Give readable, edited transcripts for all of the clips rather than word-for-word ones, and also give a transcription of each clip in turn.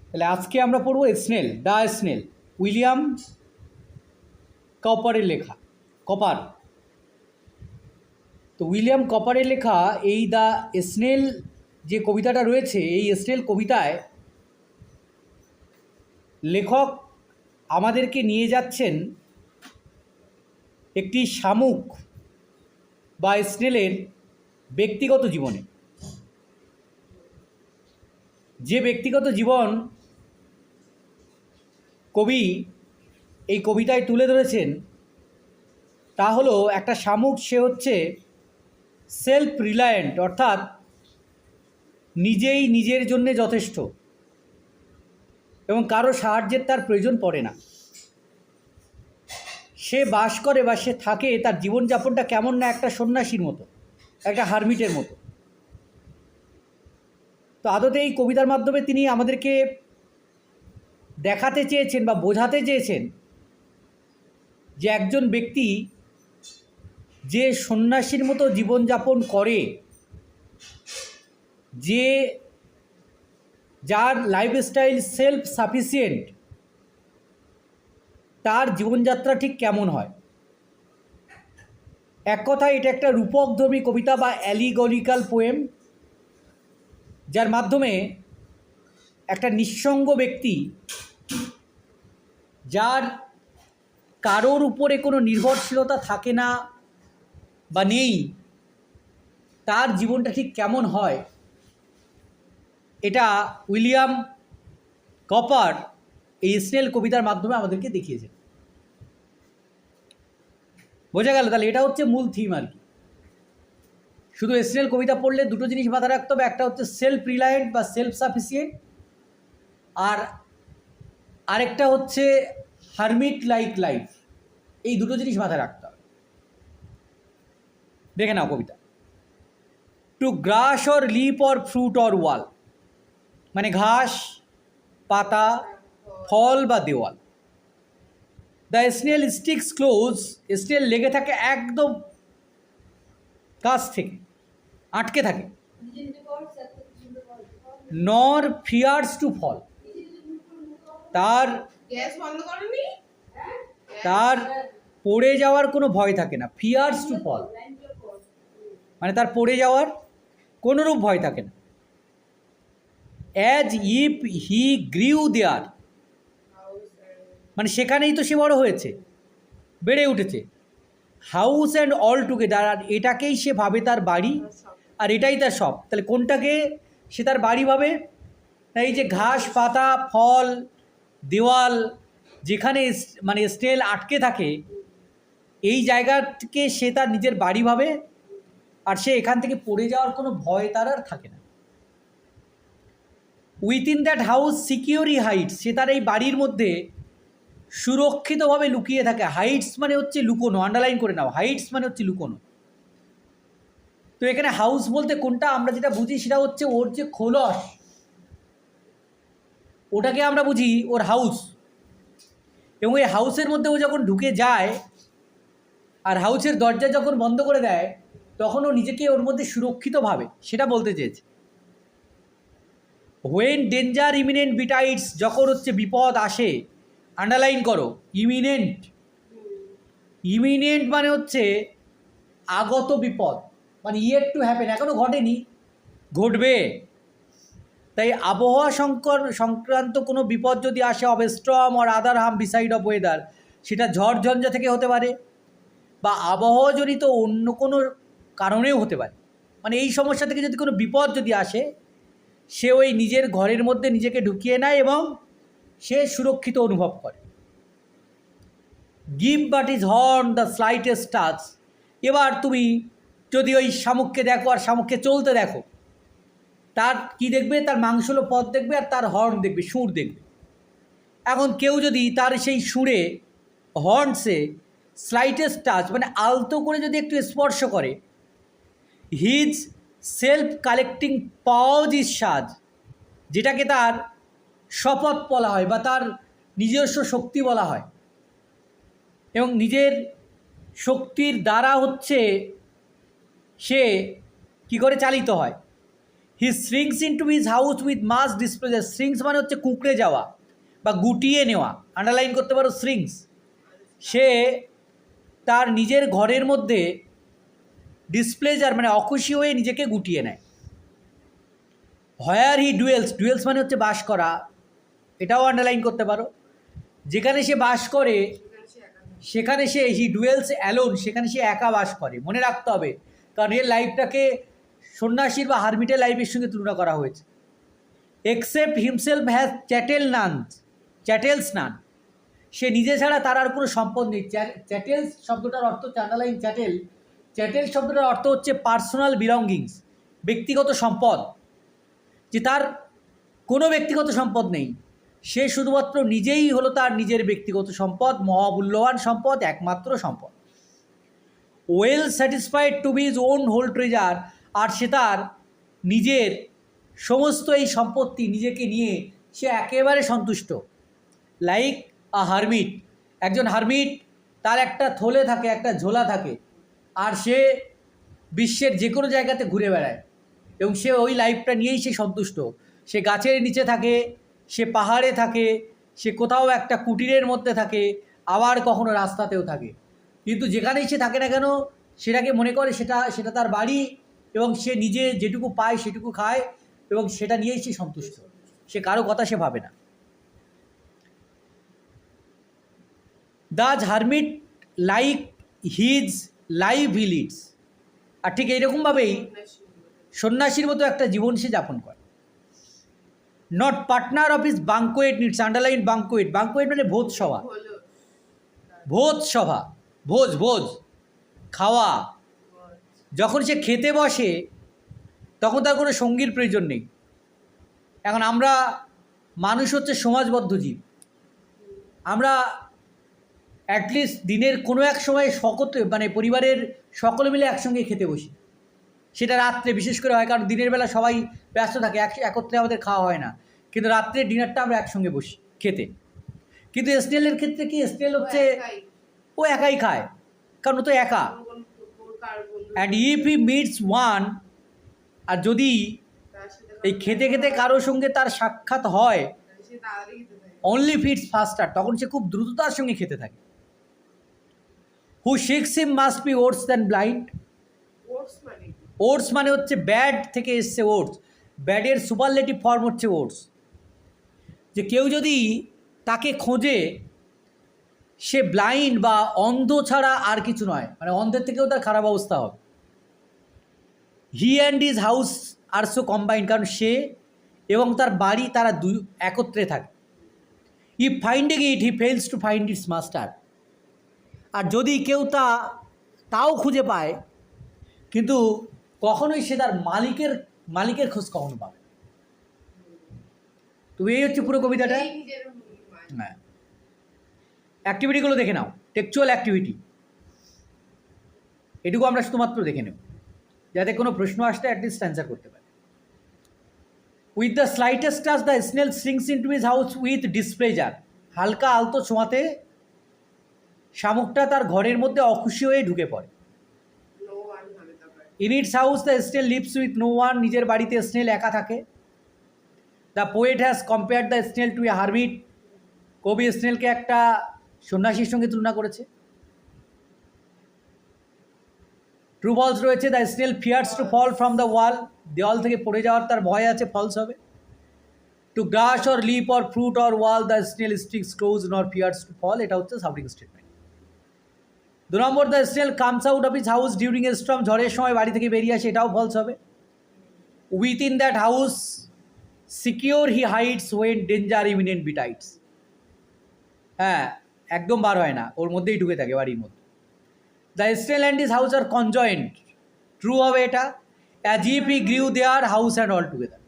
তাহলে আজকে আমরা পড়ব স্নেল, দ্য স্নেল, উইলিয়াম কপারের লেখা। কপার, তো উইলিয়াম কপারের লেখা এই দ্য স্নেল যে কবিতাটা রয়েছে, এই স্নেল কবিতায় লেখক আমাদেরকে নিয়ে যাচ্ছেন একটি শামুক বা স্নেলের ব্যক্তিগত জীবনে। যে ব্যক্তিগত জীবন কবি এই কবিতায় তুলে ধরেছেন তা হলো একটা শামুক, সে হচ্ছে সেলফ রিলায়েন্ট, অর্থাৎ নিজেই নিজের জন্যে যথেষ্ট এবং কারো সাহায্যের তার প্রয়োজন পড়ে না। সে বাস করে বা সে থাকে, তার জীবনযাপনটা কেমন না একটা সন্ন্যাসীর মতো, একটা হারমিটের মতো। তো আদতে এই কবিতার মাধ্যমে তিনি আমাদেরকে দেখাতে চেয়েছেন বা বোঝাতে চেয়েছেন যে একজন ব্যক্তি যে সন্ন্যাসীর মতো জীবনযাপন করে, যে যার লাইফস্টাইল সেলফ সাফিসিয়েন্ট, তার জীবনযাত্রা ঠিক কেমন হয়। এক কথায় এটা একটা রূপকধর্মী কবিতা বা অ্যালিগরিক্যাল পোয়েম, যার মাধ্যমে একটা নিঃসঙ্গ ব্যক্তি, যার কারোর উপরে কোনো নির্ভরশীলতা থাকে না বা নেই, তার জীবনটা ঠিক কেমন হয়, এটা উইলিয়াম কপার এই স্নেল কবিতার মাধ্যমে আমাদেরকে দেখিয়েছেন। বোঝা গেল? তাহলে এটা হচ্ছে মূল থিম আর কি। শুধু স্নেল কবিতা পড়লে দুটো জিনিস মাথায় রাখতে হবে, একটা হচ্ছে সেলফ রিলায়েন্ট বা সেলফ সাফিসিয়েন্ট, আর আরেকটা হচ্ছে হারমিট লাইক লাইফ। এই দুটো জিনিস মাথায় রাখতে হবে। দেখে নাও কবিতা। To grass or leaf or fruit or wall, মানে ঘাস, পাতা, ফল বা দেওয়াল। The snail sticks close, snail লেগে থাকে একদম কাছ থেকে, আটকে থাকে। নর ফিয়ার্স টু ফল, তার তার পড়ে যাওয়ার কোনো ভয় থাকে না। ফিয়ার্স টু ফল মানে তার পড়ে যাওয়ার কোনোরূপ ভয় থাকে না। অ্যাজ ইফ হি গ্রিউ দেয়ার, মানে সেখানেই তো সে বড় হয়েছে, বেড়ে উঠেছে। হাউস অ্যান্ড অল টুগেদার, আর এটাকেই সে ভাবে তার বাড়ি, আর এটাই তার সব। তাহলে কোনটাকে সে তার বাড়ি ভাবে? এই যে ঘাস, পাতা, ফল, দেওয়াল, যেখানে মানে স্নেল আটকে থাকে, এই জায়গাকে সে তার নিজের বাড়ি ভাবে, আর সে এখান থেকে পড়ে যাওয়ার কোনো ভয় তার আর থাকে না। উইথিন দ্যাট হাউস সিকিউরি হাইটস, সে তার এই বাড়ির মধ্যে সুরক্ষিতভাবে লুকিয়ে থাকে। হাইটস মানে হচ্ছে লুকোনো, আন্ডারলাইন করে নাও, হাইটস মানে হচ্ছে লুকোনো। তো এখানে হাউস বলতে কোনটা আমরা যেটা বুঝি সেটা হচ্ছে ওর যে খোলস, ওটাকে আমরা বুঝি ওর হাউস। এবং এই হাউসের মধ্যে ও যখন ঢুকে যায় আর হাউসের দরজা যখন বন্ধ করে দেয়, তখন ও নিজেকে ওর মধ্যে সুরক্ষিত ভাবে, সেটা বলতে চেয়েছে। হোয়েন ডেঞ্জার ইমিনেন্ট বিটাইটস, যখন হচ্ছে বিপদ আসে, আন্ডারলাইন করো ইমিনেন্ট। ইমিনেন্ট মানে হচ্ছে আগত বিপদ, মানে ইয়েট টু হ্যাপেন, এখনও ঘটেনি, ঘটবে। তাই আবহাওয়া সংক্রান্ত কোনো বিপদ যদি আসে, of Sturm or other harm beside of weather, সেটা ঝড় ঝঞ্ঝা থেকে হতে পারে বা আবহাওয়াজনিত অন্য কোনো কারণেও হতে পারে। মানে এই সমস্যা থেকে যদি কোনো বিপদ যদি আসে, সে ওই নিজের ঘরের মধ্যে নিজেকে ঢুকিয়ে নেয় এবং সে সুরক্ষিত অনুভব করে। Give but is horn the slightest touch, এবার তুমি যদি ওই শামুককে দেখো আর শামুককে চলতে দেখো, তার কি দেখবে? তার মাংসলো পথ দেখবে আর তার হর্ন দেখবে, সুর দেখবে। এখন কেউ যদি তার সেই সুরে, হর্নসে স্লাইটেস্ট টাচ মানে আলতো করে যদি একটু স্পর্শ করে, হিজ সেলফ কালেক্টিং পাওয়াজ ইজ সাজ, যেটাকে তার শপথ বলা হয় বা তার নিজস্ব শক্তি বলা হয়, এবং নিজের শক্তির দ্বারা হচ্ছে সে কি করে চালিত হয়। He shrinks into his house with much displeasure. Shrinks মানে হচ্ছে কুঁকড়ে যাওয়া বা গুটিয়ে নেওয়া, আন্ডারলাইন করতে পারো শ্রিঙ্কস। সে তার নিজের ঘরের মধ্যে ডিসপ্লেজার মানে অখুশি হয়ে নিজেকে গুটিয়ে নেয়। হোয়ার হি ডুয়েলস, ডুয়েলস মানে হচ্ছে বাস করা, এটাও আন্ডারলাইন করতে পারো। যেখানে সে বাস করে সেখানে সে হি ডুয়েলস অ্যালোন, সেখানে সে একা বাস করে। মনে রাখতে হবে, কারণ এর লাইফটাকে সন্ন্যাসীর বা হারমিটের লাইফের সঙ্গে তুলনা করা হয়েছে। এক্সেপ্ট হিমসেলফ হ্যাজ চ্যাটেলস নান, সে নিজে ছাড়া তার আর কোনো সম্পদ নেই। চ্যাটেলস শব্দটার অর্থ আন্ডারলাইন চ্যাটেল শব্দটার অর্থ হচ্ছে পার্সোনাল বিলঙ্গিংস, ব্যক্তিগত সম্পদ। যে তার কোনো ব্যক্তিগত সম্পদ নেই, সে শুধুমাত্র নিজেই হলো তার নিজের ব্যক্তিগত সম্পদ, মহামূল্যবান সম্পদ, একমাত্র সম্পদ। Well satisfied to be his own whole treasure, আর সে তার নিজের সমস্ত এই সম্পত্তি নিজেকে নিয়ে সে একেবারে সন্তুষ্ট। লাইক আ হারমিট, একজন হারমিট তার একটা থলে থাকে, একটা ঝোলা থাকে, আর সে বিশ্বের যে কোনো জায়গাতে ঘুরে বেড়ায় এবং সে ওই লাইফটা নিয়েই সে সন্তুষ্ট। সে গাছের নিচে থাকে, সে পাহাড়ে থাকে, সে কোথাও একটা কুটিরের মধ্যে থাকে, আবার কখনো রাস্তাতেও থাকে, কিন্তু যেখানেই সে থাকে না কেন সেটাকে মনে করে সেটা তার বাড়ি, এবং সে নিজে যেটুকু পায় সেটুকু খায় এবং সেটা নিয়েই সে সন্তুষ্ট। সে কারো কথা সে ভাবে না। Thus hermit like his life he leads, আর ঠিক এইরকমভাবেই সন্ন্যাসীর মতো একটা জীবন সে যাপন করে। Not partner of his banquet needs, underline banquet. Banquet মানে ভোজ সভা, ভোজ খাওয়া। যখন সে খেতে বসে তখন তার কোনো সঙ্গীর প্রয়োজন নেই। এখন আমরা মানুষ হচ্ছে সমাজবদ্ধ জীব, আমরা অ্যাটলিস্ট দিনের কোনো এক সময় মানে পরিবারের সকলে মিলে একসঙ্গে খেতে বসি। সেটা রাত্রে বিশেষ করে হয়, কারণ দিনের বেলা সবাই ব্যস্ত থাকে, একত্রে আমাদের খাওয়া হয় না, কিন্তু রাত্রে ডিনারটা আমরা একসঙ্গে বসি খেতে। কিন্তু এসনেলের ক্ষেত্রে কি, এসনেল হচ্ছে ও একাই খায়, কারণ ও তো একা। And if he meets one, আর যদি এই খেতে খেতে কারোর সঙ্গে তার সাক্ষাৎ হয়, অনলি ফিটস ফাস্টার, তখন সে খুব দ্রুততার সঙ্গে খেতে থাকে। Who seeks him must be worse than blind. Worse মানে হচ্ছে ব্যাড থেকে এসছে ওটস, ব্যাডের সুপারলেটিভ ফর্ম হচ্ছে ওটস। যে কেউ যদি তাকে খোঁজে, সে ব্লাইন্ড বা অন্ধ ছাড়া আর কিছু নয়, মানে অন্ধের থেকেও তার খারাপ অবস্থা হবে। He and his house are so combined, কারণ সে এবং তার বাড়ি তারা দুই একত্রে থাকে। If finding it he fails to find its master, আর যদি কেউ তাও খুঁজে পায়, কিন্তু কখনোই সে তার মালিকের খোঁজ কখনো পাবে। তুমি এই হচ্ছে পুরো কবিতাটা। হ্যাঁ, অ্যাক্টিভিটিগুলো দেখে নাও, টেক্সচুয়াল অ্যাক্টিভিটি, এটুকু আমরা শুধুমাত্র দেখে নেব যাতে কোনো প্রশ্ন আসলে অ্যাটলিস্ট অ্যান্সার করতে পারে। With the slightest touch the snail syncs into his house with displeasure, হালকা আলতো ছোঁয়াতে শামুকটা তার ঘরের মধ্যে অখুশি হয়ে ঢুকে পড়ে। In its house the snail lives with no one, নিজের বাড়িতে স্নেল একা থাকে। The poet has compared the snail to a hermit, কবি স্নেলকে একটা সন্ন্যাসীর সঙ্গে তুলনা করেছে। ট্রু ফলস রয়েছে, the snail fears to fall from the wall, দেওয়াল থেকে পড়ে যাওয়ার তার ভয় আছে, ফলস হবে। To grass or leaf or fruit or wall, the snail sticks close nor fears to ফল, এটা হচ্ছে subjective statement. 2 number, the snail comes out of his house during a storm, ঝড়ের সময় বাড়ি থেকে বেরিয়ে আসে, এটাও ফলস হবে। Within that house secure he hides when danger imminent betides, হ্যাঁ একদম বার হয় না, ওর মধ্যেই ঢুকে থাকে বাড়ির মধ্যে। The snail and his house are conjoint, true হবে এটা। As if he grew there house and all together,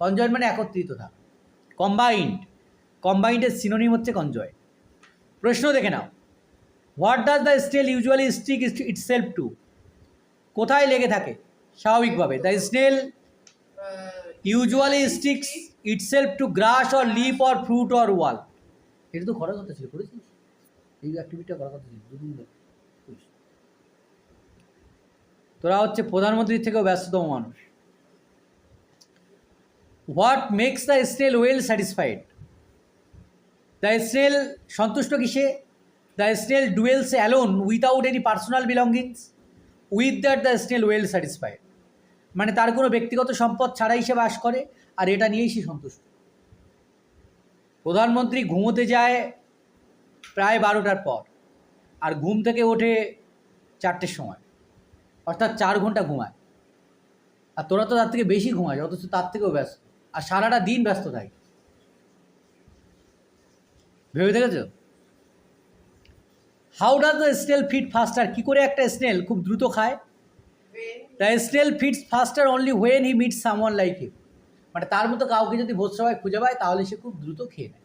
conjoint মানে একত্রিত থাকা। কম্বাইন্ডের সিনোনিম হচ্ছে কনজয়েন্ট। প্রশ্ন দেখে নাও, what does the snail usually stick itself to, কোথায় লেগে থাকে স্বাভাবিকভাবে? The snail usually sticks itself to grass or leaf or fruit or wall, এটা তো করার কথা ছিল, করেছিস এই অ্যাক্টিভিটিটা করার কথা ছিল, দুদিন ধরে। তোরা হচ্ছে প্রধানমন্ত্রীর থেকেও ব্যস্ততম মানুষ, what makes the snail well satisfied? The snail সন্তুষ্ট কিসে? The snail dwells alone without any personal belongings, with that the snail well satisfied. মানে তার কোনো ব্যক্তিগত সম্পদ ছাড়াই সে বাস করে, আর এটা নিয়েই সে সন্তুষ্ট। প্রধানমন্ত্রী ঘুমোতে যায় প্রায় 12টার পর, আর ঘুম থেকে ওঠে 4টের সময়, অর্থাৎ 4 ঘন্টা ঘুমায়। আর তোরা তো তার থেকে বেশি ঘুমায়, অথচ তার থেকেও ব্যস্ত, আর সারাটা দিন ব্যস্ত থাকে। ভেবে দেখেছ? How does the snail feed faster? কী করে একটা স্নেল খুব দ্রুত খায়? The snail feeds faster only when he meets someone like him. মানে তার মতো কাউকে যদি ভোজসভায় খুঁজে পায় তাহলে সে খুব দ্রুত খেয়ে নেয়।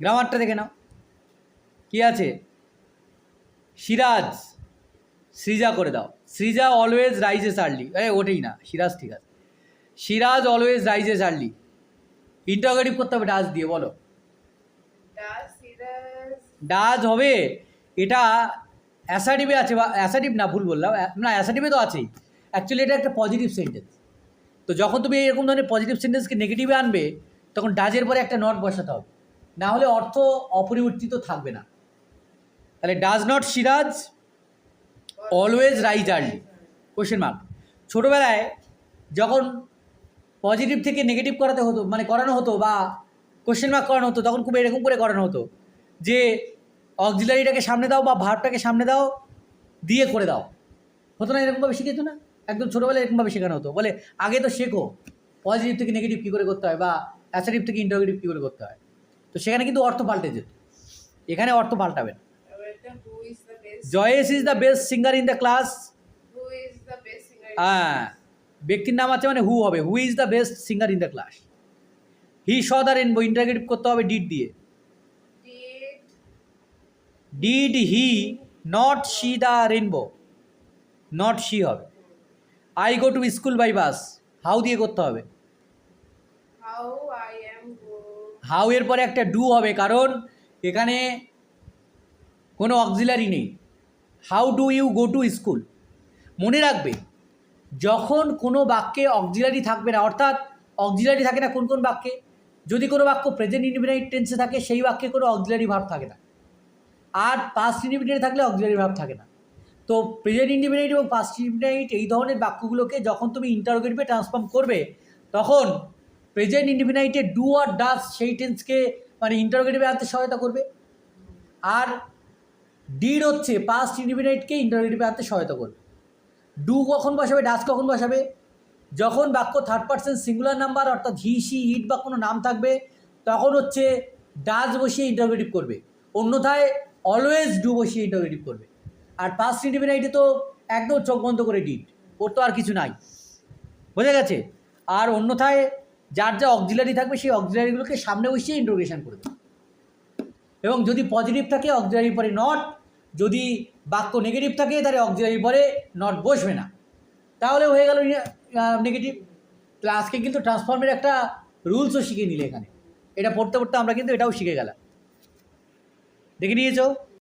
গ্রামারটা দেখে নাও কী আছে। সিরাজ, সৃজা করে দাও। Srija always rises early. ওঠেই না, সিরাজ ঠিক আছে। Siraj always rises early. Interrogative করতে হবে ডাজ দিয়ে, বলো। ডাজ হবে, এটা অ্যাসার্টিভে আছে, বা অ্যাসার্টিভ না, ভুল বললাম, না অ্যাসার্টিভে তো আছেই। অ্যাকচুয়ালি এটা একটা পজিটিভ সেন্টেন্স। তো যখন তুমি এরকম ধরনের পজিটিভ সেন্টেন্সকে নেগেটিভে আনবে তখন ডাজের পরে একটা নট বসাতে হবে, না হলে অর্থ অপরিবর্তিত থাকবে না। তাহলে does not Siraj always rise early? Question mark. ছোটোবেলায় যখন পজিটিভ থেকে নেগেটিভ করাতে হতো, মানে করানো হতো, বা কোশ্চেন মার্ক করানো হতো, তখন খুব এরকম করে করানো হতো যে অক্সিলারিটাকে সামনে দাও বা ভার্বটাকে সামনে দাও দিয়ে করে দাও। হতো না এরকমভাবে শিখেছ না? একদম ছোটোবেলায় এরকমভাবে শেখানো হতো। বলে আগে তো শেখো পজিটিভ থেকে নেগেটিভ কী করে করতে হয়, বা অ্যাসার্টিভ থেকে ইন্টারোগেটিভ কী করে করতে হয়। তো সেখানে কিন্তু অর্থ পাল্টে যেত, এখানে অর্থ পাল্টাবে না। Joyce is the best singer in the class. হ্যাঁ, ব্যক্তির নাম আছে মানে হু হবে। Who is the best singer in the class. He saw the rainbow, interrogative করতে হবে ডিড দিয়ে। Did he not see the rainbow, not see হবে। I go to school by bus, how দিয়ে করতে হবে। হাউ এর পরে একটা ডু হবে, কারণ এখানে কোনো অক্সিলারি নেই। How do you go to school. মনে রাখবে, যখন কোনো বাক্যে অক্সিলারি থাকবে না, অর্থাৎ অক্সিলারি থাকে না কোন কোন বাক্যে, যদি কোনো বাক্য প্রেজেন্ট ইনডিফিনাইট টেন্সে থাকে সেই বাক্যে কোনো অক্সিলারি ভার্ব থাকে না, আর পাস্ট ইনডিফিনাইট থাকলে অক্সিলারি ভার্ব থাকে না। তো প্রেজেন্ট ইনডিফিনাইট এবং পাস্ট ইনডিফিনাইট এই ধরনের বাক্যগুলোকে যখন তুমি ইন্টারোগেটিভে ট্রান্সফর্ম করবে, তখন প্রেজেন্ট ইনডিফিনাইটে ডু আর ডাজ সেই টেন্সকে মানে ইন্টারোগেটিভে আনতে সহায়তা করবে, আর ডিড হচ্ছে পাস্ট ইনডিফিনাইটকে ইন্টারোগেটিভে আনতে সহায়তা করবে। ডু কখন বসাবে, ডাজ কখন বসাবে? যখন বাক্য থার্ড পারসন সিঙ্গুলার নাম্বার, অর্থাৎ হি সি ইট বা কোনো নাম থাকবে, তখন হচ্ছে ডাজ বসিয়ে ইন্টারোগেটিভ করবে, অন্যথায় অলওয়েজ ডু বসিয়ে ইন্টারোগেটিভ করবে। আর পাস্ট ইনডিফিনাইটে তো একদম চোখ বন্ধ করে ডিড, ওর তো আর কিছু নাই, বোঝা গেছে? আর অন্যথায় যার যা অক্সিলারি থাকবে সেই অক্সিলারিগুলোকে সামনে বসিয়ে ইন্টারোগেশন করবে। এবং যদি পজিটিভ থাকে অক্সিলারির পরে নট, যদি বাক্য নেগেটিভ থাকে তাহলে অক্সিলারির পরে নট বসবে না, তাহলে হয়ে গেল নেগেটিভ। তাহলে আজকে কিন্তু ট্রান্সফর্মের একটা রুলসও শিখে নিলে এখানে। এটা পড়তে পড়তে আমরা কিন্তু এটাও শিখে গেলাম, দেখে নিয়েছো?